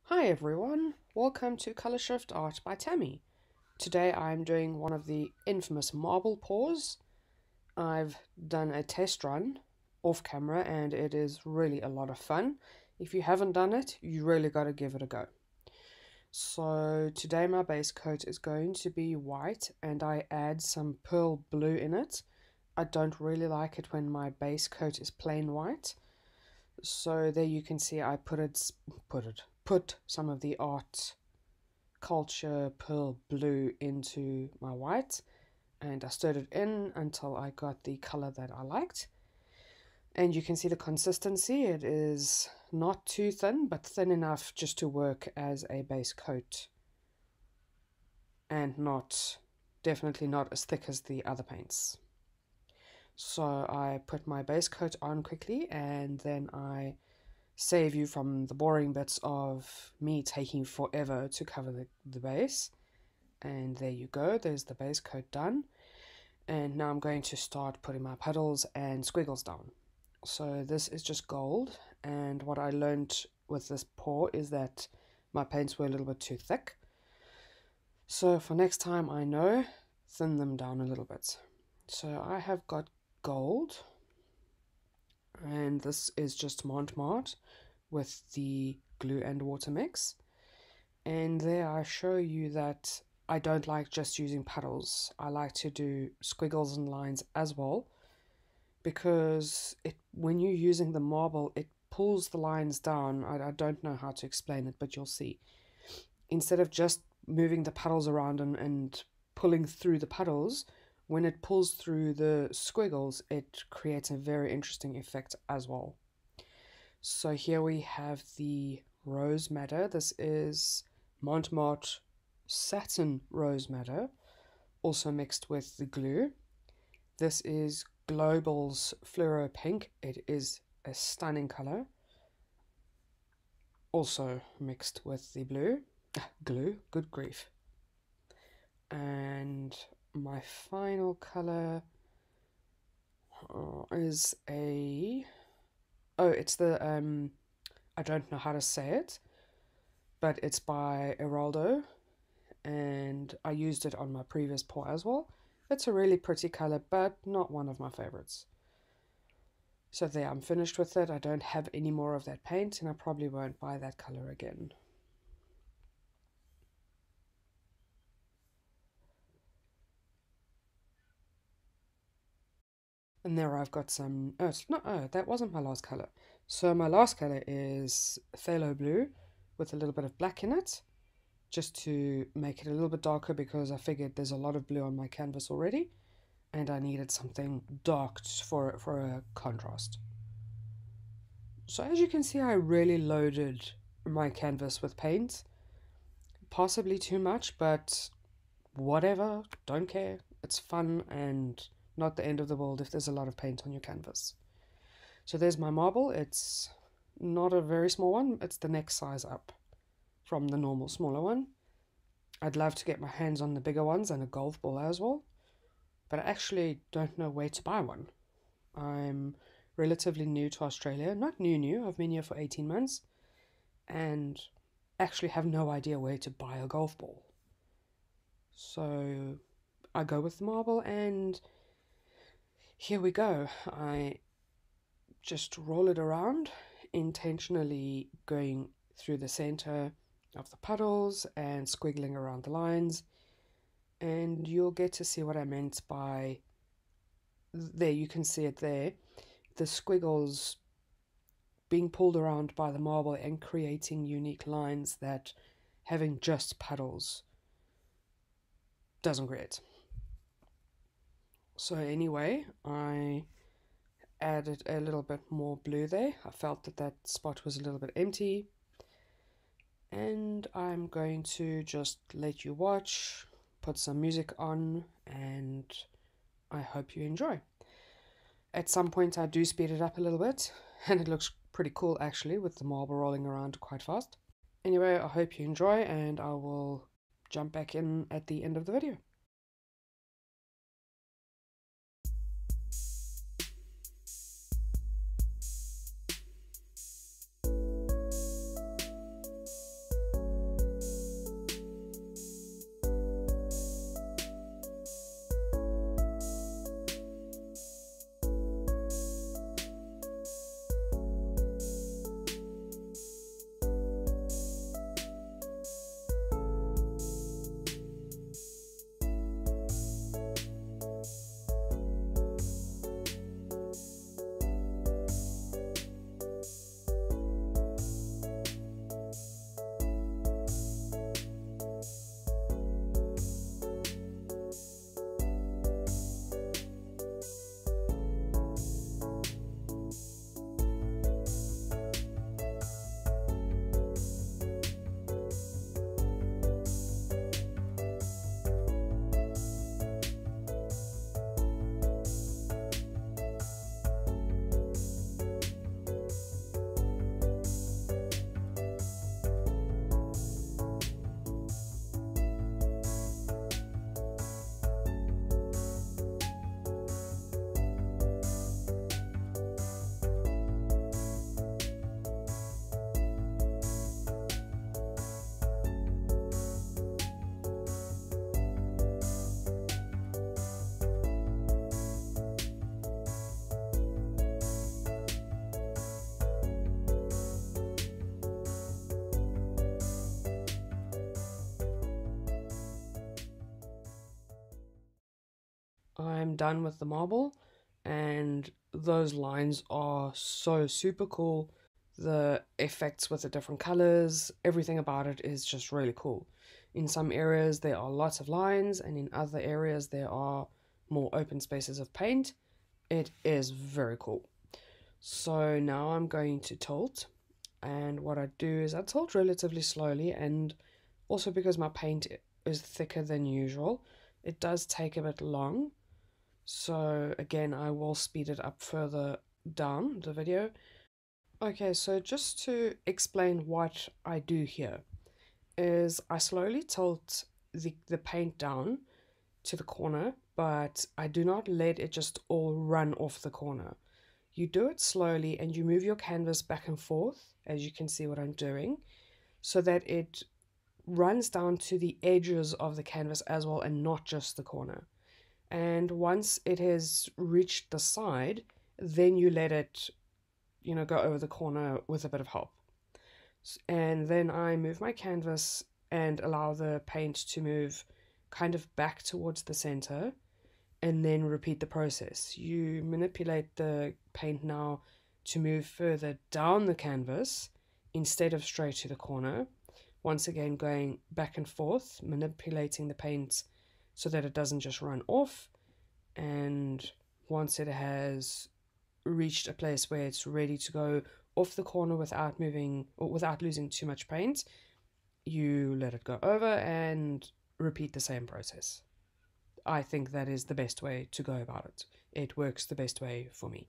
Hi everyone, welcome to Color Shift Art by Tammy. Today I'm doing one of the infamous marble pours. I've done a test run off camera and it is really a lot of fun. If you haven't done it, you really got to give it a go. So today my base coat is going to be white and I add some pearl blue in it. I don't really like it when my base coat is plain white. So there you can see I put some of the art culture pearl blue into my white and I stirred it in until I got the color that I liked. And you can see the consistency. It is not too thin, but thin enough just to work as a base coat and definitely not as thick as the other paints. So I put my base coat on quickly and then I save you from the boring bits of me taking forever to cover the base. And there you go, there's the base coat done. And now I'm going to start putting my petals and squiggles down. So this is just gold, and what I learned with this pour is that my paints were a little bit too thick. So for next time I know, thin them down a little bit. So I have got gold, and this is just Mont Marte with the glue and water mix. And there I show you that I don't like just using puddles. I like to do squiggles and lines as well, because when you're using the marble, it pulls the lines down. I don't know how to explain it, but you'll see. Instead of just moving the puddles around and pulling through the puddles, when it pulls through the squiggles, it creates a very interesting effect as well. So here we have the rose madder. This is Mont Marte satin rose madder, also mixed with the glue. This is Global's fluoro pink. It is a stunning color, also mixed with the glue, good grief. And my final color is it's the I don't know how to say it, but it's by Eraldo, and I used it on my previous pour as well. It's a really pretty color, but not one of my favorites. So there, I'm finished with it. I don't have any more of that paint, and I probably won't buy that color again. And there I've got some, that wasn't my last color. So my last color is Pthalo Blue with a little bit of black in it, just to make it a little bit darker, because I figured there's a lot of blue on my canvas already, and I needed something dark for a contrast. So as you can see, I really loaded my canvas with paint. Possibly too much, but whatever, don't care. It's fun and not the end of the world if there's a lot of paint on your canvas. So there's my marble. It's not a very small one. It's the next size up from the normal smaller one. I'd love to get my hands on the bigger ones and a golf ball as well, but I actually don't know where to buy one. I'm relatively new to Australia. Not new, I've been here for 18 months and actually have no idea where to buy a golf ball. So I go with the marble, and here we go. I just roll it around, intentionally going through the center of the puddles and squiggling around the lines, and you'll get to see what I meant by there. You can see it there, the squiggles being pulled around by the marble and creating unique lines that having just puddles doesn't create. So anyway, I added a little bit more blue there. I felt that spot was a little bit empty, and I'm going to just let you watch, put some music on, and I hope you enjoy. At some point I do speed it up a little bit, and it looks pretty cool actually, with the marble rolling around quite fast. Anyway, I hope you enjoy, and I will jump back in at the end of the video. I'm done with the marble, and those lines are so super cool. The effects with the different colors, everything about it is just really cool. In some areas there are lots of lines, and in other areas there are more open spaces of paint. It is very cool. So now I'm going to tilt, and what I do is I tilt relatively slowly, and also because my paint is thicker than usual, it does take a bit long. So again, I will speed it up further down the video. Okay, so just to explain what I do here is I slowly tilt the paint down to the corner, but I do not let it just all run off the corner. You do it slowly and you move your canvas back and forth, as you can see what I'm doing, so that it runs down to the edges of the canvas as well and not just the corner. And once it has reached the side, then you let it, go over the corner with a bit of help. And then I move my canvas and allow the paint to move kind of back towards the center, and then repeat the process. You manipulate the paint now to move further down the canvas instead of straight to the corner. Once again, going back and forth, manipulating the paint so that it doesn't just run off. And once it has reached a place where it's ready to go off the corner without moving or without losing too much paint, you let it go over and repeat the same process. I think that is the best way to go about it. It works the best way for me.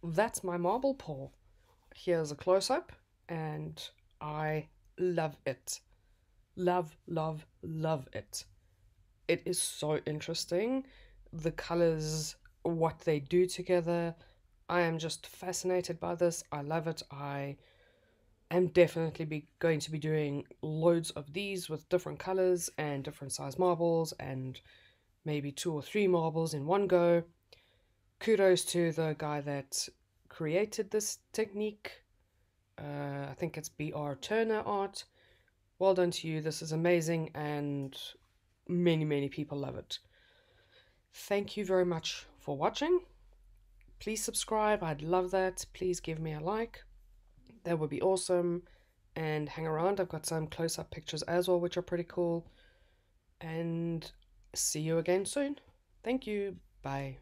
That's my marble pour. Here's a close-up, and I love it. Love, love, love it. It is so interesting. The colors, what they do together. I am just fascinated by this. I love it. I am definitely going to be doing loads of these with different colors and different size marbles, and maybe 2 or 3 marbles in one go. Kudos to the guy that created this technique. I think it's BR Turner Art. Well done to you. This is amazing, and many people love it. Thank you very much for watching. Please subscribe. I'd love that. Please give me a like. That would be awesome. And hang around. I've got some close-up pictures as well, which are pretty cool. And see you again soon. Thank you. Bye.